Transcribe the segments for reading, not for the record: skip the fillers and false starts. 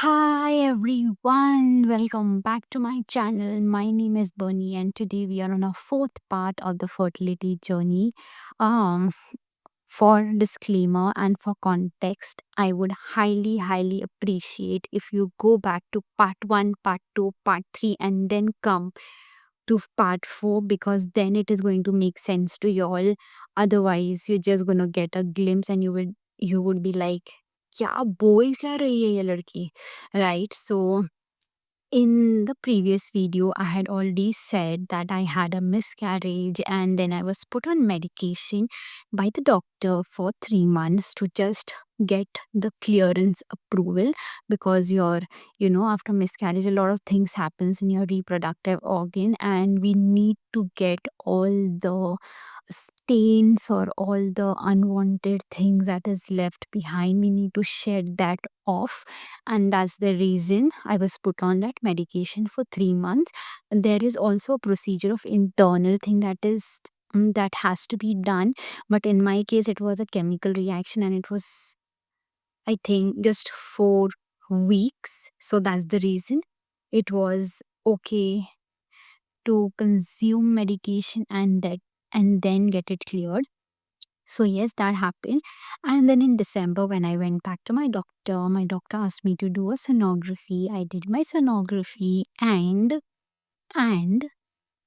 Hi everyone, welcome back to my channel. My name is Bernie, and today we are on a fourth part of the fertility journey. Um, for disclaimer and for context, I would highly appreciate if you go back to part 1, part 2, part 3, and then come to part 4 because then it is going to make sense to you all. Otherwise, you're just gonna get a glimpse and you would be like, क्या बोल क्या रही है ये लड़की, right? So in the previous video, I had already said that I had a miscarriage and then I was put on medication by the doctor for 3 months to just get the clearance approval because after miscarriage, a lot of things happens in your reproductive organ and we need to get all the stains or all the unwanted things that is left behind. We need to shed that off, and that's the reason I was put on that medication for 3 months. There is also a procedure of internal thing that has to be done, but in my case it was a chemical reaction and it was, I think, just 4 weeks. So that's the reason it was okay to consume medication and then get it cleared. So yes, that happened. And then in December, when I went back to my doctor asked me to do a sonography. I did my sonography, and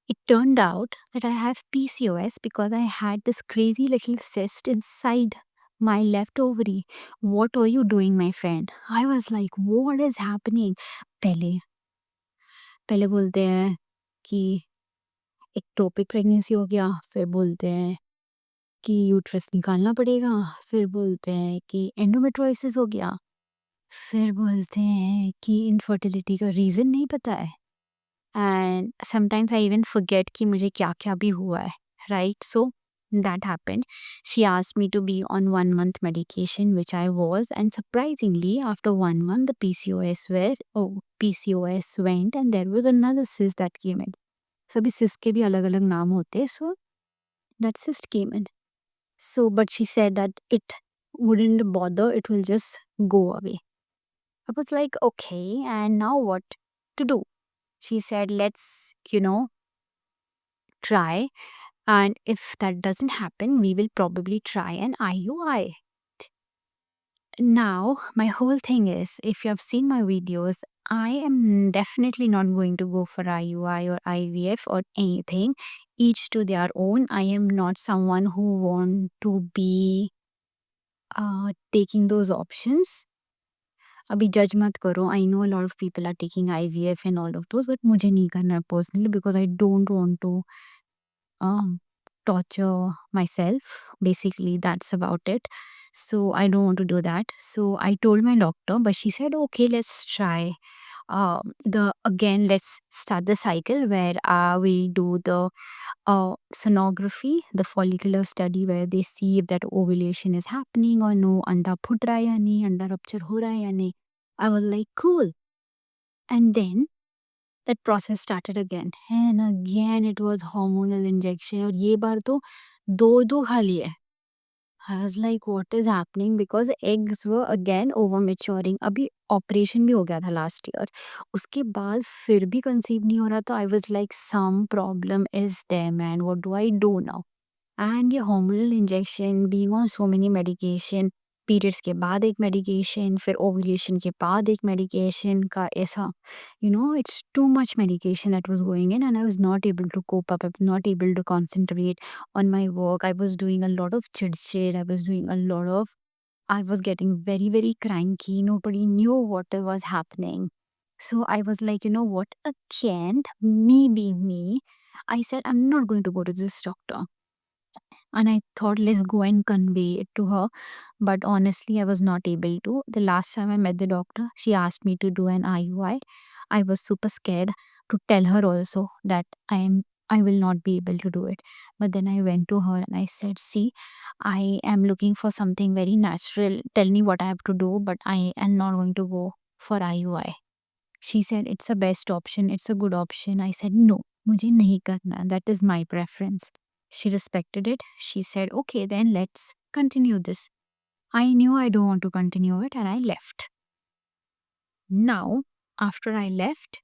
it turned out that I have PCOS because I had this crazy little cyst inside my left ovary. What are you doing, my friend? I was like, what is happening? पहले पहले बोलते हैं कि ectopic pregnancy हो गया, फिर बोलते हैं कि यूट्रस निकालना पड़ेगा, फिर बोलते हैं कि एंडोमेट्रियोसिस हो गया, फिर बोलते हैं कि इनफर्टिलिटी का रीज़न नहीं पता है, and sometimes I even forget कि मुझे क्या-क्या भी हुआ है, right? So that happened. She asked me to be on 1 month medication, which I was, and surprisingly, after 1 month, the PCOS went, and there was another cyst that came in. सभी cyst के भी अलग-अलग नाम होते हैं, so that cyst came in. So, but she said that it wouldn't bother, it will just go away. I was like, okay, and now what to do? She said, let's try. And if that doesn't happen, we will probably try an IUI. Now, my whole thing is, if you have seen my videos, I am definitely not going to go for IUI or IVF or anything. Each to their own. I am not someone who want to be taking those options. अभी जज मत करो, I know a lot of people are taking IVF and all of those, but मुझे नहीं करना है personally because I don't want to torture myself. Basically, that's about it. So I don't want to do that. So I told my doctor, but she said, okay, let's try. Let's start the cycle where we do the sonography, the follicular study where they see if that ovulation is happening or no, अंडा foot रहा है या नहीं, अंडा rupture हो रहा है या नहीं. I was like, cool. And then that process started again. And again, it was hormonal injection. और ये बार तो दो खा लिए. I was like, what is happening? Because eggs were again over maturing. अभी ऑपरेशन भी हो गया था लास्ट ईयर. उसके बाद फिर भी कंसीव नहीं हो रहा था. I was like, some problem is there, man. What do I do now? And ये hormonal injection, being on so many medication, periods के बाद एक मेडिकेशन, फिर ओव्यूलेशन के बाद एक मेडिकेशन का ऐसा, it's too much medication that was going in and I was not able to cope up, I was not able to concentrate on my work. I was doing a lot of चिड़चिड़, I was doing a lot of, I was getting very cranky. Nobody knew what was happening. So I was like, you know what? Can't me be me. I said, I'm not going to go to this doctor. And I thought, let's go and convey it to her. But honestly, I was not able to. The last time I met the doctor, she asked me to do an IUI. I was super scared to tell her also that I will not be able to do it. But then I went to her and I said, see, I am looking for something very natural. Tell me what I have to do, but I am not going to go for IUI. She said, it's the best option. It's a good option. I said, no, मुझे नहीं करना. That is my preference. She respected it. She said, okay, then let's continue this. I knew I don't want to continue it and I left. Now, after I left,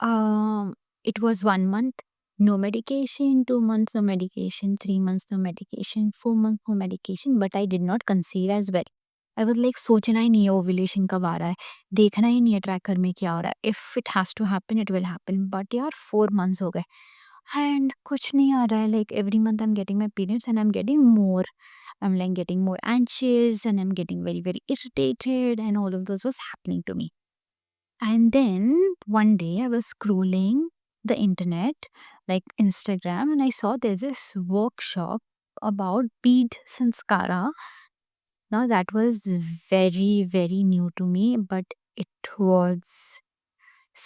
um, it was 1 month, no medication, 2 months no medication, 3 months no medication, 4 months no medication, but I did not conceive as well. I was like सोचना ही नहीं है ovulation कब आ रहा है, देखना ही नहीं है tracker में क्या हो रहा है, if it has to happen it will happen, but यार 4 मंथ्स हो गए एंड कुछ नहीं आ रहा है, like every month I am getting my periods and I am getting more, I'm like getting more anxious and I'm getting very, very irritated, and all of those was happening to me. And then one day I was scrolling the internet, like Instagram, and I saw there's this workshop about bead sanskara. Now that was very, very new to me, but it was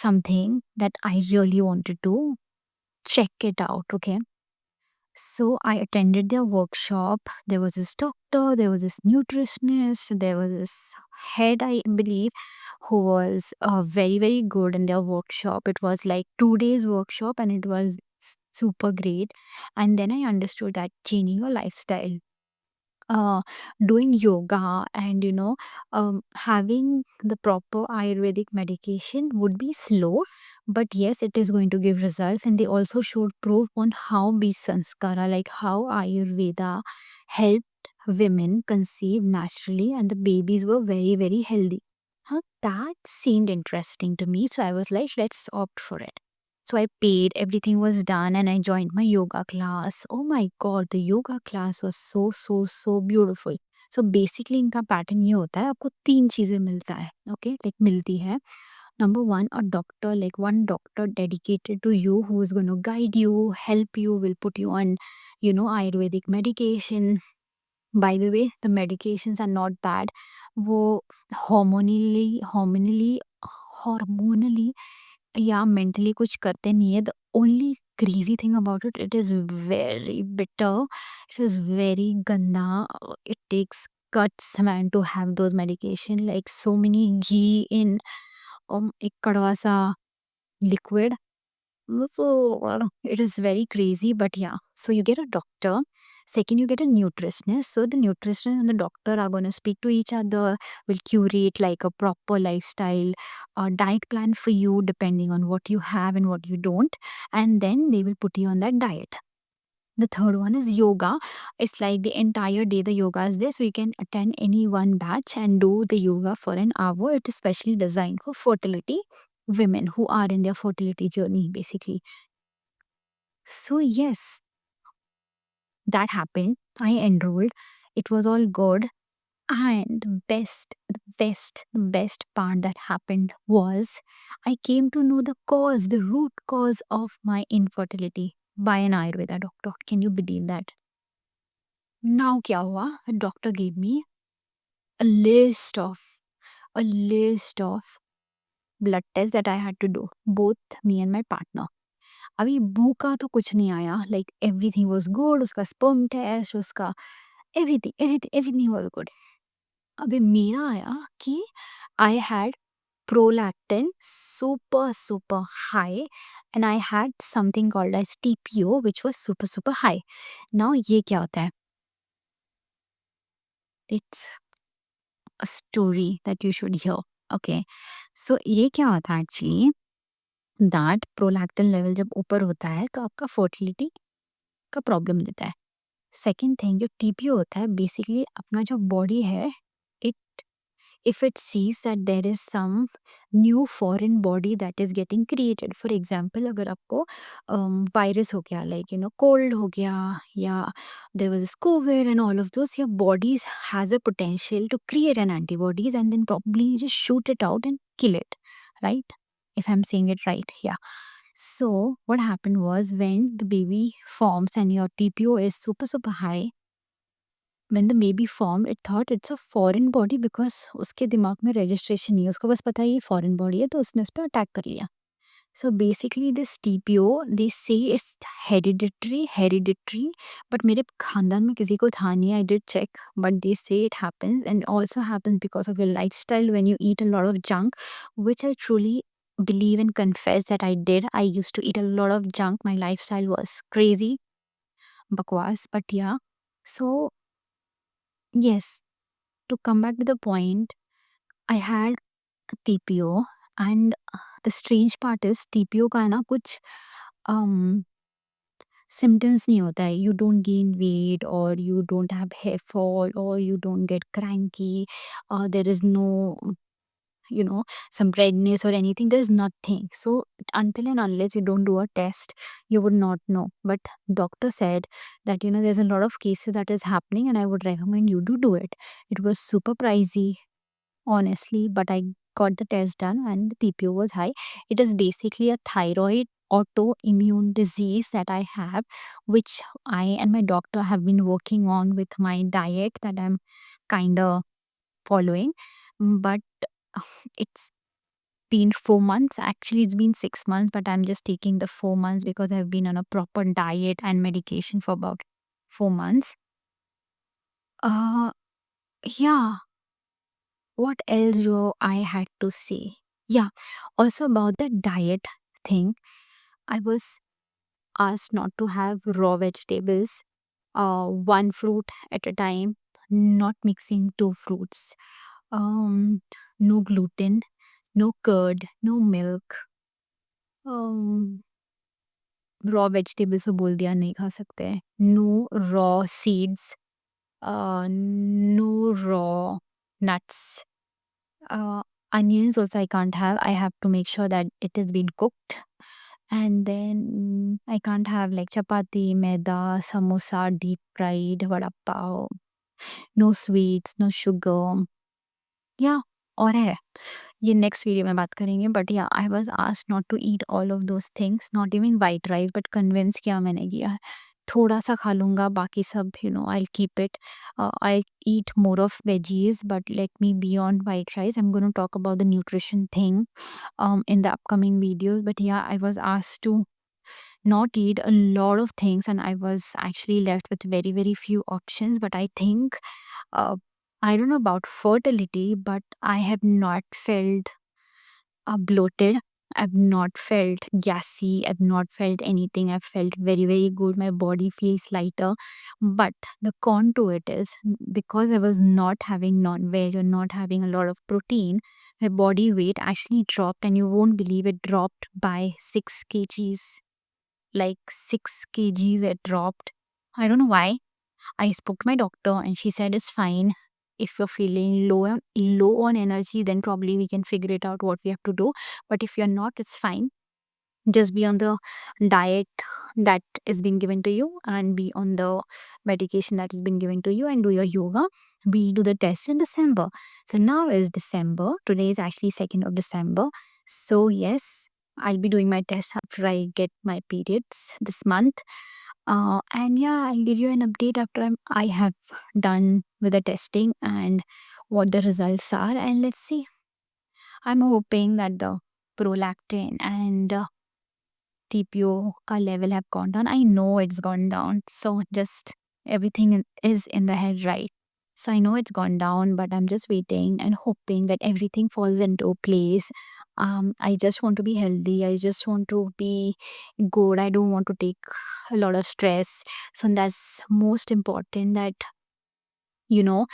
something that I really wanted to check it out. Okay. So I attended their workshop. There was this doctor, there was this nutritionist, there was this head, I believe, who was very, very good in their workshop. It was like 2 days workshop and it was super great. And then I understood that changing your lifestyle, uh, doing yoga, and having the proper ayurvedic medication would be slow, but yes, it is going to give results. And they also showed proof on how be sanskara, like how ayurveda helped women conceive naturally and the babies were very, very healthy. That seemed interesting to me, so I was like, let's opt for it. So I paid, everything was done, and I joined my yoga class. Oh my god, the yoga class was so, so, so beautiful. So basically इनका pattern ये होता है, आपको 3 चीज़ें मिलता है, okay, like मिलती है. Number one, a doctor, like one doctor dedicated to you who is going to guide you, help you, will put you on, Ayurvedic medication. By the way, the medications are not bad. वो hormonally या mentally कुछ करते नहीं है. The only crazy thing about it, it is very bitter. It is very ganda. It takes guts, man, to have those medication. Like so many ghee in एक कड़वा सा liquid. So it is very crazy, but yeah. So you get a doctor. Second, you get a nutritionist. So the nutritionist and the doctor are going to speak to each other, will curate like a proper lifestyle, diet plan for you depending on what you have and what you don't. And then they will put you on that diet. The third one is yoga. It's like the entire day the yoga is there. So you can attend any one batch and do the yoga for an hour. It is specially designed for fertility women who are in their fertility journey, basically. So, yes, that happened. I enrolled. It was all good. And the best part that happened was I came to know the cause, the root cause of my infertility by an Ayurveda doctor. Can you believe that? Now, kya hua? The doctor gave me a list of a list of blood tests that I had to do, both me and my partner. अभी बू का तो कुछ नहीं आया, like everything was good, उसका sperm test, उसका everything was good. अभी मेरा आया कि I had prolactin super super high and I had something called as TPO which was super super high. Now ये क्या होता है? It's a story that you should hear. Okay, so ये क्या होता है एक्चुअली, दैट प्रोलैक्टिन लेवल जब ऊपर होता है तो आपका फर्टिलिटी का प्रॉब्लम देता है. सेकंड थिंग, जो टीपीओ होता है बेसिकली अपना जो बॉडी है, it if it sees that there is some new foreign body that is getting created. For example, अगर आपको वायरस हो गया, like cold हो गया, या there was COVID and all of those, your bodies has a potential to create an antibodies and then probably just shoot it out and kill it, right? If I'm saying it right, yeah. So what happened was, when the baby forms and your TPO is super super high, when the baby formed, it thought it's a foreign body because उसके दिमाग में registration नहीं है, उसको बस पता है ये foreign body है, तो उसने उस पर अटैक कर लिया. So basically this TPO, they say it's hereditary, but मेरे खानदान में किसी को था नहीं. I did check, but they say it happens, and also happens because of your lifestyle when you eat a lot of junk, which I truly believe and confess that I did. I used to eat a lot of junk. My lifestyle was crazy, bakwas, but yeah. So yes, to come back to the point, I had TPO. And the strange part is TPO का है ना कुछ um, symptoms नहीं होता है. You don't gain weight, or you don't have hair fall, or you don't get cranky. There is no, some redness or anything. There's nothing. So until and unless you don't do a test, you would not know. But doctor said that, there's a lot of cases that is happening, and I would recommend you to do it. It was super pricey, honestly, but I got the test done and the TPO was high. It is basically a thyroid autoimmune disease that I have, which I and my doctor have been working on with my diet that I'm kind of following. But it's been 4 months. Actually, it's been 6 months, but I'm just taking the 4 months because I've been on a proper diet and medication for about 4 months. Uh, yeah. What else do I had to say? Yeah. Also about the diet thing, I was asked not to have raw vegetables, one fruit at a time, not mixing two fruits, um, no gluten, no curd, no milk, um, raw vegetables तो बोल दिया नहीं खा सकते हैं, no raw seeds, no raw nuts. Onions also I can't have. I have to make sure that it has been cooked. And then I can't have like chapati, maida, samosa, deep fried, vada pav. No sweets, no sugar. Yeah, और है. ये next video में बात करेंगे. But yeah I was asked not to eat all of those things, not even white rice, but convince किया मैंने किया है. थोड़ा सा खा लूँगा, बाकी सब I will keep it. I eat more of veggies, but let me be on white rice. I'm going to talk about the nutrition thing in the upcoming videos. But yeah, I was asked to not eat a lot of things, and I was actually left with very, very few options. But I think, uh, I don't know about fertility, but I have not felt bloated. I've not felt gassy. I've not felt anything. I've felt very, very good. My body feels lighter. But the con to it is, because I was not having non veg or not having a lot of protein, my body weight actually dropped, and you won't believe it dropped by 6 kgs. Like 6 kgs it dropped. I don't know why. I spoke to my doctor and she said it's fine. If you're feeling low on energy, then probably we can figure it out what we have to do. But if you're not, it's fine. Just be on the diet that is being given to you, and be on the medication that is being given to you, and do your yoga. We do the test in December. So now is December. Today is actually 2nd of December. So yes, I'll be doing my test after I get my periods this month. And yeah, I'll give you an update after I have done with the testing and what the results are. And let's see. I'm hoping that the prolactin and TPO ka level have gone down. I know it's gone down. So just everything is in the head, right? So I know it's gone down, but I'm just waiting and hoping that everything falls into place. I just want to be healthy. I just want to be good. I don't want to take a lot of stress. So that's most important, that you know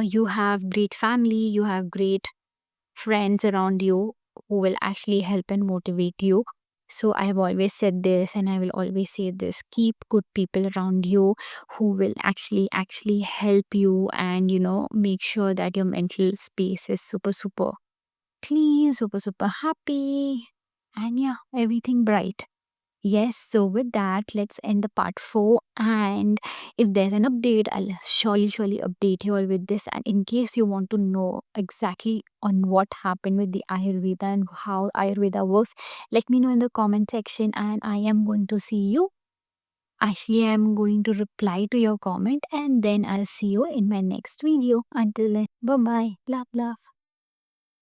you have great family, you have great friends around you who will actually help and motivate you. So I have always said this, and I will always say this: keep good people around you who will actually help you, and make sure that your mental space is super super clean, super super happy, and yeah, everything bright. Yes, so with that, let's end the part 4. And if there's an update, I'll surely update you all with this. And in case you want to know exactly on what happened with the Ayurveda and how Ayurveda works, let me know in the comment section, and I am going to see you. Actually, I'm going to reply to your comment, and then I'll see you in my next video. Until then, bye bye. Love, love.